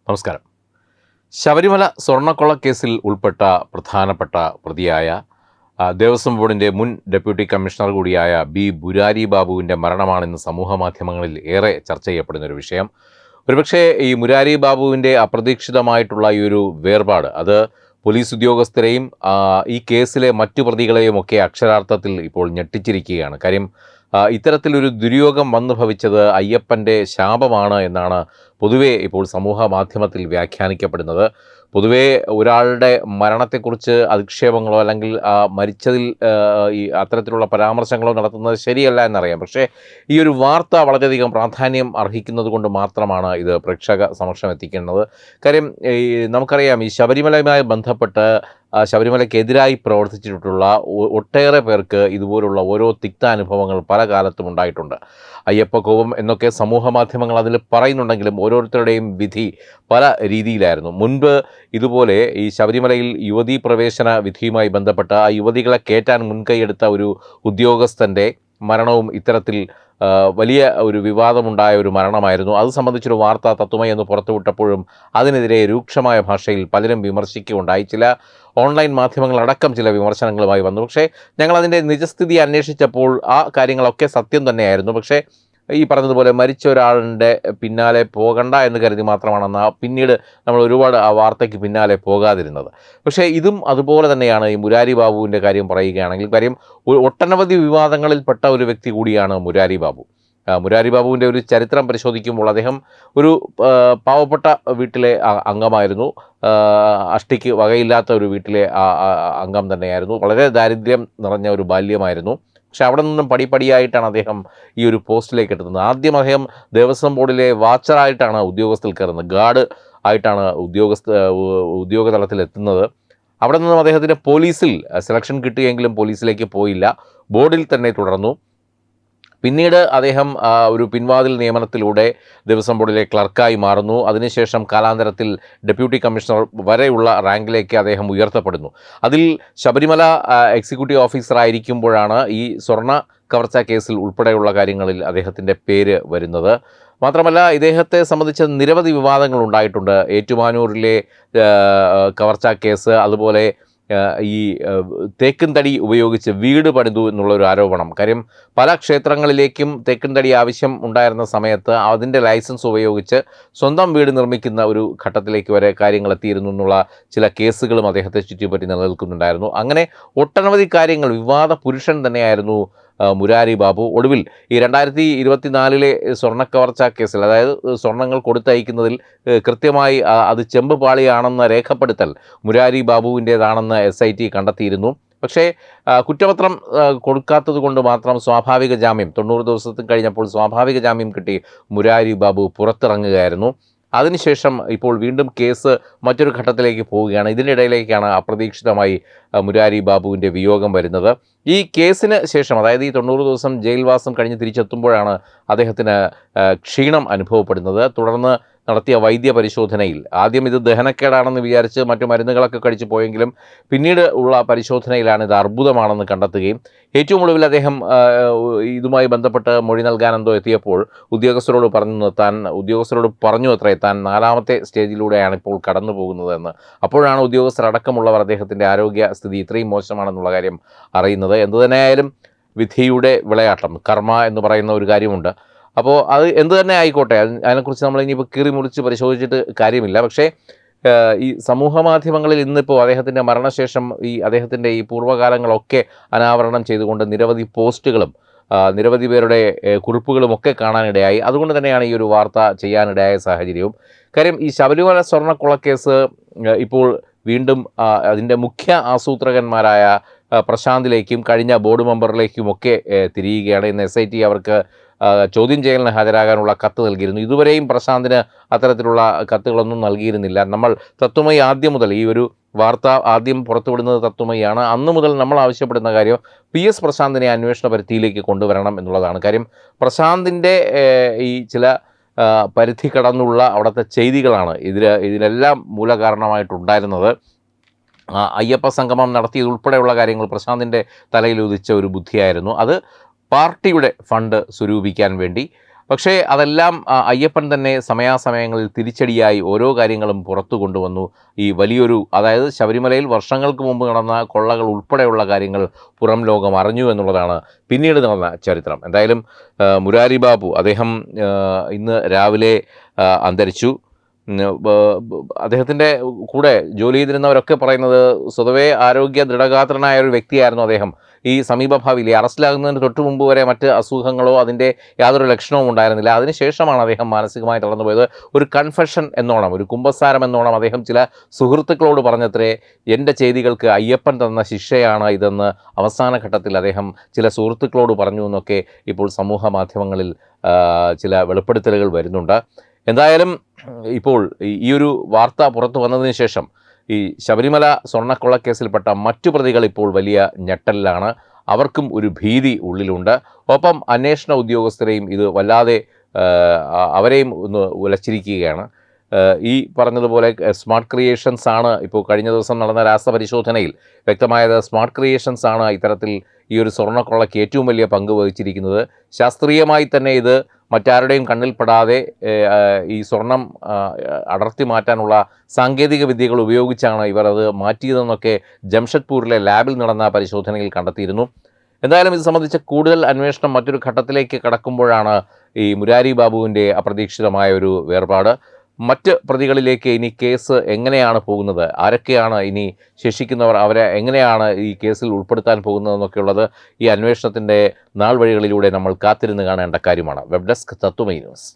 നമസ്കാരം. ശബരിമല സ്വർണ്ണക്കൊള്ളക്കേസിൽ ഉൾപ്പെട്ട പ്രധാനപ്പെട്ട പ്രതിയായ ദേവസ്വം ബോർഡിൻ്റെ മുൻ ഡെപ്യൂട്ടി കമ്മീഷണർ കൂടിയായ ബി മുരാരി ബാബുവിൻ്റെ മരണമാണിന്ന് സമൂഹ മാധ്യമങ്ങളിൽ ഏറെ ചർച്ച ചെയ്യപ്പെടുന്നൊരു വിഷയം. ഒരുപക്ഷെ ഈ മുരാരി ബാബുവിൻ്റെ അപ്രതീക്ഷിതമായിട്ടുള്ള ഈ ഒരു വേർപാട് അത് പോലീസ് ഉദ്യോഗസ്ഥരെയും ഈ കേസിലെ മറ്റു പ്രതികളെയുമൊക്കെ അക്ഷരാർത്ഥത്തിൽ ഇപ്പോൾ ഞെട്ടിച്ചിരിക്കുകയാണ്. കാര്യം ഇത്തരത്തിലൊരു ദുര്യോഗം വന്നു ഭവിച്ചത് അയ്യപ്പൻ്റെ ശാപമാണ് എന്നാണ് പൊതുവെ ഇപ്പോൾ സമൂഹ മാധ്യമത്തിൽ വ്യാഖ്യാനിക്കപ്പെടുന്നത്. പൊതുവേ ഒരാളുടെ മരണത്തെക്കുറിച്ച് അധിക്ഷേപങ്ങളോ അല്ലെങ്കിൽ മരിച്ചതിൽ ഈ അത്തരത്തിലുള്ള പരാമർശങ്ങളോ നടത്തുന്നത് ശരിയല്ല എന്നറിയാം. പക്ഷേ ഈ ഒരു വാർത്ത വളരെയധികം പ്രാധാന്യം അർഹിക്കുന്നത് കൊണ്ട് മാത്രമാണ് ഇത് പ്രേക്ഷക സമക്ഷം എത്തിക്കുന്നത്. കാര്യം നമുക്കറിയാം, ഈ ശബരിമലയുമായി ബന്ധപ്പെട്ട് ശബരിമലയ്ക്കെതിരായി പ്രവർത്തിച്ചിട്ടുള്ള ഒട്ടേറെ പേർക്ക് ഇതുപോലുള്ള ഓരോ തിക്താനുഭവങ്ങൾ പല കാലത്തും ഉണ്ടായിട്ടുണ്ട്. അയ്യപ്പക്കോപം എന്നൊക്കെ സമൂഹ മാധ്യമങ്ങൾ അതിൽ പറയുന്നുണ്ടെങ്കിലും ഓരോരുത്തരുടെയും വിധി പല രീതിയിലായിരുന്നു. മുൻപ് ഇതുപോലെ ഈ ശബരിമലയിൽ യുവതീ പ്രവേശന വിധിയുമായി ബന്ധപ്പെട്ട് ആ യുവതികളെ കയറ്റാൻ മുൻകൈയെടുത്ത ഒരു ഉദ്യോഗസ്ഥൻ്റെ മരണവും ഇത്തരത്തിൽ വലിയ ഒരു വിവാദമുണ്ടായ ഒരു മരണമായിരുന്നു. അത് സംബന്ധിച്ചൊരു വാർത്ത തത്വമയി എന്ന് പുറത്തുവിട്ടപ്പോഴും അതിനെതിരെ രൂക്ഷമായ ഭാഷയിൽ പലരും വിമർശിക്കുകയുണ്ടായി. ചില ഓൺലൈൻ മാധ്യമങ്ങളടക്കം ചില വിമർശനങ്ങളുമായി വന്നു. പക്ഷേ ഞങ്ങളതിൻ്റെ നിജസ്ഥിതി അന്വേഷിച്ചപ്പോൾ ആ കാര്യങ്ങളൊക്കെ സത്യം തന്നെയായിരുന്നു. പക്ഷേ ഈ പറഞ്ഞതുപോലെ മരിച്ച ഒരാളുടെ പിന്നാലെ പോകണ്ട എന്ന് കരുതി മാത്രമാണ് പിന്നീട് നമ്മൾ ഒരുപാട് ആ വാർത്തയ്ക്ക് പിന്നാലെ പോകാതിരുന്നത്. പക്ഷേ ഇതും അതുപോലെ തന്നെയാണ്. ഈ മുരാരി ബാബുവിൻ്റെ കാര്യം പറയുകയാണെങ്കിൽ, കാര്യം ഒട്ടനവധി വിവാദങ്ങളിൽപ്പെട്ട ഒരു വ്യക്തി കൂടിയാണ് മുരാരി ബാബു. മുരാരി ബാബുവിൻ്റെ ഒരു ചരിത്രം പരിശോധിക്കുമ്പോൾ അദ്ദേഹം ഒരു പാവപ്പെട്ട വീട്ടിലെ അംഗമായിരുന്നു. അഷ്ടിക്ക് വകയില്ലാത്ത ഒരു വീട്ടിലെ അംഗം തന്നെയായിരുന്നു. വളരെ ദാരിദ്ര്യം നിറഞ്ഞ ഒരു ബാല്യമായിരുന്നു. പക്ഷെ അവിടെ നിന്നും പടിപടിയായിട്ടാണ് അദ്ദേഹം ഈ ഒരു പോസ്റ്റിലേക്ക് എത്തുന്നത്. ആദ്യം അദ്ദേഹം ദേവസ്വം ബോർഡിലെ വാച്ചറായിട്ടാണ് ഉദ്യോഗസ്ഥയിൽ കയറുന്നത്. ഗാർഡ് ആയിട്ടാണ് ഉദ്യോഗ തലത്തിലെത്തുന്നത്. അവിടെ നിന്നും അദ്ദേഹത്തിന് പോലീസിൽ സെലക്ഷൻ കിട്ടുകയെങ്കിലും പോലീസിലേക്ക് പോയില്ല, ബോർഡിൽ തന്നെ തുടർന്നു. പിന്നീട് അദ്ദേഹം ഒരു പിൻവാതിൽ നിയമനത്തിലൂടെ ദേവസ്വം ബോർഡിലെ ക്ലർക്കായി മാറുന്നു. അതിനുശേഷം കാലാന്തരത്തിൽ ഡെപ്യൂട്ടി കമ്മീഷണർ വരെയുള്ള റാങ്കിലേക്ക് അദ്ദേഹം ഉയർത്തപ്പെടുന്നു. അതിൽ ശബരിമല എക്സിക്യൂട്ടീവ് ഓഫീസറായിരിക്കുമ്പോഴാണ് ഈ സ്വർണ്ണ കവർച്ചാ കേസിൽ ഉൾപ്പെടെയുള്ള കാര്യങ്ങളിൽ അദ്ദേഹത്തിൻ്റെ പേര് വരുന്നത്. മാത്രമല്ല, ഇദ്ദേഹത്തെ സംബന്ധിച്ച് നിരവധി വിവാദങ്ങൾ ഉണ്ടായിട്ടുണ്ട്. ഏറ്റുമാനൂരിലെ കവർച്ചാ കേസ്, അതുപോലെ ഈ തേക്കിൻ തടി ഉപയോഗിച്ച് വീട് പണിതു എന്നുള്ളൊരു ആരോപണം. കാര്യം പല ക്ഷേത്രങ്ങളിലേക്കും തേക്കിൻ തടി ആവശ്യം ഉണ്ടായിരുന്ന സമയത്ത് അതിൻ്റെ ലൈസൻസ് ഉപയോഗിച്ച് സ്വന്തം വീട് നിർമ്മിക്കുന്ന ഒരു ഘട്ടത്തിലേക്ക് വരെ കാര്യങ്ങൾ എത്തിയിരുന്നു എന്നുള്ള ചില കേസുകളും അദ്ദേഹത്തെ ചുറ്റിപ്പറ്റി നിലനിൽക്കുന്നുണ്ടായിരുന്നു. അങ്ങനെ ഒട്ടനവധി കാര്യങ്ങൾ, വിവാദ പുരുഷൻ തന്നെയായിരുന്നു മുരാരി ബാബു. ഒടുവിൽ ഈ 2024 സ്വർണ്ണക്കവർച്ചാ കേസിൽ, അതായത് സ്വർണ്ണങ്ങൾ കൊടുത്തയക്കുന്നതിൽ കൃത്യമായി അത് ചെമ്പ് പാളിയാണെന്ന രേഖപ്പെടുത്തൽ മുരാരി ബാബുവിൻ്റേതാണെന്ന് SIT കണ്ടെത്തിയിരുന്നു. പക്ഷേ കുറ്റപത്രം കൊടുക്കാത്തത് കൊണ്ട് മാത്രം സ്വാഭാവിക ജാമ്യം 90 ദിവസത്തിൽ കഴിഞ്ഞപ്പോൾ സ്വാഭാവിക ജാമ്യം കിട്ടി മുരാരി ബാബു പുറത്തിറങ്ങുകയായിരുന്നു. അതിനുശേഷം ഇപ്പോൾ വീണ്ടും കേസ് മറ്റൊരു ഘട്ടത്തിലേക്ക് പോവുകയാണ്. ഇതിനിടയിലേക്കാണ് അപ്രതീക്ഷിതമായി മുരാരി ബാബുവിൻ്റെ വിയോഗം വരുന്നത്. ഈ കേസിന് ശേഷം, അതായത് ഈ 90 ദിവസം ജയിൽവാസം കഴിഞ്ഞ് തിരിച്ചെത്തുമ്പോഴാണ് അദ്ദേഹത്തിന് ക്ഷീണം അനുഭവപ്പെടുന്നത്. തുടർന്ന് നടത്തിയ വൈദ്യ പരിശോധനയിൽ ആദ്യം ഇത് ദഹനക്കേടാണെന്ന് വിചാരിച്ച് മറ്റു മരുന്നുകളൊക്കെ കഴിച്ചു പോയെങ്കിലും പിന്നീട് ഉള്ള പരിശോധനയിലാണ് ഇത് അർബുദമാണെന്ന് കണ്ടെത്തുകയും ഏറ്റവും ഒടുവിൽ അദ്ദേഹം ഇതുമായി ബന്ധപ്പെട്ട് മൊഴി നൽകാനെന്തോ എത്തിയപ്പോൾ ഉദ്യോഗസ്ഥരോട് പറഞ്ഞു അത്രേ താൻ 4ാമത്തെ സ്റ്റേജിലൂടെയാണ് ഇപ്പോൾ കടന്നു പോകുന്നതെന്ന്. അപ്പോഴാണ് ഉദ്യോഗസ്ഥരടക്കമുള്ളവർ അദ്ദേഹത്തിൻ്റെ ആരോഗ്യസ്ഥിതി ഇത്രയും മോശമാണെന്നുള്ള കാര്യം അറിയുന്നത്. എന്തുതന്നെയായാലും വിധിയുടെ വിളയാട്ടം, കർമ്മ എന്ന് പറയുന്ന ഒരു കാര്യമുണ്ട്. അപ്പോൾ അത് എന്തു തന്നെ ആയിക്കോട്ടെ, അതിനെക്കുറിച്ച് നമ്മൾ ഇനിയിപ്പോൾ കീറി മുറിച്ച് പരിശോധിച്ചിട്ട് കാര്യമില്ല. പക്ഷേ ഈ സമൂഹ മാധ്യമങ്ങളിൽ ഇന്നിപ്പോൾ അദ്ദേഹത്തിൻ്റെ മരണശേഷം അദ്ദേഹത്തിൻ്റെ ഈ പൂർവ്വകാലങ്ങളൊക്കെ അനാവരണം ചെയ്തുകൊണ്ട് നിരവധി പോസ്റ്റുകളും നിരവധി പേരുടെ കുറിപ്പുകളുമൊക്കെ കാണാനിടയായി. അതുകൊണ്ട് തന്നെയാണ് ഈ ഒരു വാർത്ത ചെയ്യാനിടയായ സാഹചര്യവും. കാര്യം ഈ ശബരിമല സ്വർണ്ണക്കൊള്ളക്കേസ് ഇപ്പോൾ വീണ്ടും അതിൻ്റെ മുഖ്യ ആസൂത്രകന്മാരായ പ്രശാന്തിലേക്കും കഴിഞ്ഞ ബോർഡ് മെമ്പറിലേക്കുമൊക്കെ തിരിയുകയാണ്. ഇന്ന് SIT അവർക്ക് ചോദ്യം ചെയ്യലിന് ഹാജരാകാനുള്ള കത്ത് നൽകിയിരുന്നു. ഇതുവരെയും പ്രശാന്തിന് അത്തരത്തിലുള്ള കത്തുകളൊന്നും നൽകിയിരുന്നില്ല. നമ്മൾ തത്വമയി ആദ്യം മുതൽ, ഈ ഒരു വാർത്ത ആദ്യം പുറത്തുവിടുന്നത് തത്വമയാണ്, അന്ന് മുതൽ നമ്മൾ ആവശ്യപ്പെടുന്ന കാര്യം PS പ്രശാന്തിനെ അന്വേഷണ പരിധിയിലേക്ക് കൊണ്ടുവരണം എന്നുള്ളതാണ്. കാര്യം പ്രശാന്തിൻ്റെ ഈ ചില പരിധി കടന്നുള്ള അവിടുത്തെ ചെയ്തികളാണ് ഇതിനെല്ലാം മൂലകാരണമായിട്ടുണ്ടായിരുന്നത്. അയ്യപ്പ സംഗമം നടത്തിയതുൾപ്പെടെയുള്ള കാര്യങ്ങൾ പ്രശാന്തിൻ്റെ തലയിൽ ഉദിച്ച ഒരു ബുദ്ധിയായിരുന്നു. അത് പാർട്ടിയുടെ ഫണ്ട് സ്വരൂപിക്കാൻ വേണ്ടി പക്ഷേ അതെല്ലാം അയ്യപ്പൻ തന്നെ സമയാസമയങ്ങളിൽ തിരിച്ചടിയായി ഓരോ കാര്യങ്ങളും പുറത്തു കൊണ്ടുവന്നു. ഈ വലിയൊരു, അതായത് ശബരിമലയിൽ വർഷങ്ങൾക്ക് മുമ്പ് നടന്ന കൊള്ളകൾ ഉൾപ്പെടെയുള്ള കാര്യങ്ങൾ പുറം ലോകം അറിഞ്ഞു എന്നുള്ളതാണ് പിന്നീട് നടന്ന ചരിത്രം. എന്തായാലും മുരാരി ബാബു അദ്ദേഹം ഇന്ന് രാവിലെ അന്തരിച്ചു. അദ്ദേഹത്തിൻ്റെ കൂടെ ജോലി ചെയ്തിരുന്നവരൊക്കെ പറയുന്നത് സ്വതവേ ആരോഗ്യ ദൃഢഗാത്രനായ ഒരു വ്യക്തിയായിരുന്നു അദ്ദേഹം. ഈ സമീപഭാവിയിൽ അറസ്റ്റിലാകുന്നതിന് തൊട്ട് മുമ്പ് വരെ മറ്റ് അസുഖങ്ങളോ അതിൻ്റെ യാതൊരു ലക്ഷണവും ഉണ്ടായിരുന്നില്ല. അതിനുശേഷമാണ് അദ്ദേഹം മാനസികമായി തളർന്നു പോയത്. ഒരു കൺഫെഷൻ എന്നോണം, ഒരു കുമ്പസാരം എന്നോണം അദ്ദേഹം ചില സുഹൃത്തുക്കളോട് പറഞ്ഞത്രേ, എൻ്റെ ചെയ്തികൾക്ക് അയ്യപ്പൻ തന്ന ശിക്ഷയാണ് ഇതെന്ന് അവസാന ഘട്ടത്തിൽ അദ്ദേഹം ചില സുഹൃത്തുക്കളോട് പറഞ്ഞു എന്നൊക്കെ ഇപ്പോൾ സമൂഹ മാധ്യമങ്ങളിൽ ചില വെളിപ്പെടുത്തലുകൾ വരുന്നുണ്ട്. എന്തായാലും ഇപ്പോൾ ഈ ഒരു വാർത്ത പുറത്തു വന്നതിന് ശേഷം ഈ ശബരിമല സ്വർണ്ണക്കൊള്ളക്കേസിൽപ്പെട്ട മറ്റു പ്രതികൾ ഇപ്പോൾ വലിയ ഞെട്ടലിലാണ്. അവർക്കും ഒരു ഭീതി ഉള്ളിലുണ്ട്. ഒപ്പം അന്വേഷണ ഉദ്യോഗസ്ഥരെയും ഇത് വല്ലാതെ അവരെയും ഒന്ന് ഉലച്ചിരിക്കുകയാണ്. ഈ പറഞ്ഞതുപോലെ സ്മാർട്ട് ക്രിയേഷൻസ് ആണ് ഇപ്പോൾ കഴിഞ്ഞ ദിവസം നടന്ന രാസപരിശോധനയിൽ വ്യക്തമായത്. സ്മാർട്ട് ക്രിയേഷൻസ് ആണ് ഇത്തരത്തിൽ ഈ ഒരു സ്വർണ്ണക്കൊള്ളയ്ക്ക് ഏറ്റവും വലിയ പങ്ക് വഹിച്ചിരിക്കുന്നത്. ശാസ്ത്രീയമായി തന്നെ ഇത് മറ്റാരുടെയും കണ്ണിൽപ്പെടാതെ ഈ സ്വർണം അടർത്തി മാറ്റാനുള്ള സാങ്കേതിക വിദ്യകൾ ഉപയോഗിച്ചാണ് ഇവർ അത് മാറ്റിയതെന്നൊക്കെ ജംഷഡ്പൂരിലെ ലാബിൽ നടന്ന പരിശോധനയിൽ കണ്ടെത്തിയിരുന്നു. എന്തായാലും ഇത് സംബന്ധിച്ച കൂടുതൽ അന്വേഷണം മറ്റൊരു ഘട്ടത്തിലേക്ക് കടക്കുമ്പോഴാണ് ഈ മുരാരി ബാബുവിൻ്റെ അപ്രതീക്ഷിതമായ ഒരു വേർപാട്. മറ്റ് പ്രതികളിലേക്ക് ഇനി കേസ് എങ്ങനെയാണ് പോകുന്നത്, ആരൊക്കെയാണ് ഇനി ശേഷിക്കുന്നവർ, അവരെ എങ്ങനെയാണ് ഈ കേസിൽ ഉൾപ്പെടുത്താൻ പോകുന്നതെന്നൊക്കെയുള്ളത് ഈ അന്വേഷണത്തിൻ്റെ നാൾ വഴികളിലൂടെ നമ്മൾ കാത്തിരുന്ന് കാണേണ്ട കാര്യമാണ്. വെബ് ഡെസ്ക് തത്വമൈ ന്യൂസ്.